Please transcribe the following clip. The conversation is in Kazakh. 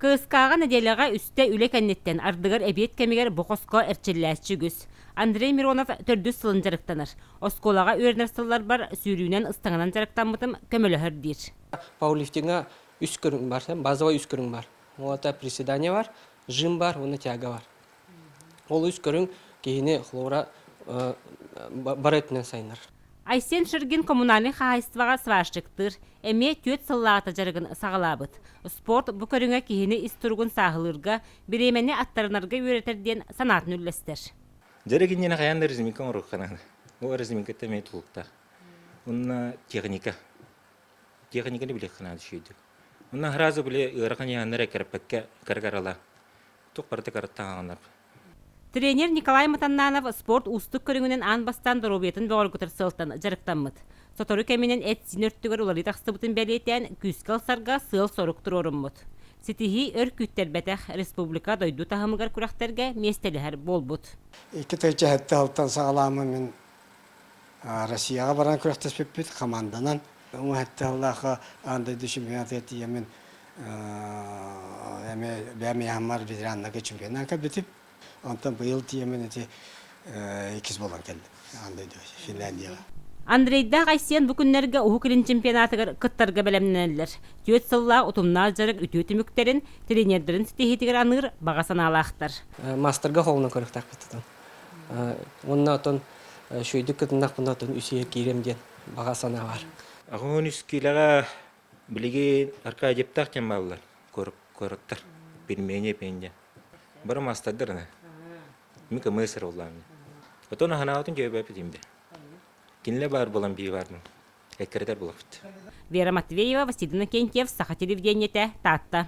Кыскаға неделяға үсте үле кәннеттен ардыгар әбиет кәмегер бұқоско әрчелләсчі күз. Андрей Миронов төрді сылын жарықтаныр. Осколаға өрнер сыллар бар сүйрүүнен ыстаңынан жарықтанмытым көмөлі дир. Пауэрлифтинга үс көрің бар, базовый үс көрің бар. Олата приседания бар, жим бар, оны тяга бар. Ол үс көрің кейіне хлора баретінен сайынар. Айсен Шыргин коммунальный хағайстваға сваштықтыр, әме төт сыллағата жарығын сағалабыт. Спорт бұ көріңе кейіне істұрғын сағылырға, біременне аттарынарға өретерден санатын үллестер. Жарығыннен қаянда резимикан ұрыққанады. Ол резимикатта мей тұлықта. Онына техника. Техниканы білек қанады шүйді. Онына ғыразы біле ұғырған яғанлар әкәріппәкке қарғарала. Тұқ барты қарыттағанлар. Тренер Николай Матаннанов спорт устук көрүңүнен ан бастан доробиетін бөғыргүтір сылтан жарықтанмыд. Сотору кәменен әт синөрттігір олары тақстыбытын бәлетен күскал сарға сыл соруқтыр орынмыд. Сетихи өр күттер бәтәқ республика дойду тағымығар күрақтарға местелігер болбуд. Екі тәйчі әтті алтан сағаламы мен Россияға баран күрақтас пеппет команданан. Ол әтті Аллахы андай чемпионат әтті емен бәмей аммар ветеранлығы чемпионатқа бітіп, онтан бұйыл тиемен әте екіз болан келді. Андай Финляндияға. Андрейда Айсен бүкінлерге ұхықылын чемпионатығыр қыттарға бәлемнелер. Төт сылла ұтымна жарық үтөті мүктерін, тренердерін стихетігер анығыр бағасан алақтар. Мастерға қолына көріктақ бітті. Онына отын шүйді күтіндақ бұнда отын үсейер кейремден бағасана бар. Ағын үскіліға білеген арқа әдептақ кен балылар. Көріктір. Білмейне пенде. Бұры мастадыр. Мика мысыр олам. Отон ағына отын жөй бәпі деймді. Кинле бар болан бей бардың. Әккірдер болақыт. Вера Матвеева, Василина Кентьев, Саха телевидениете, Татта.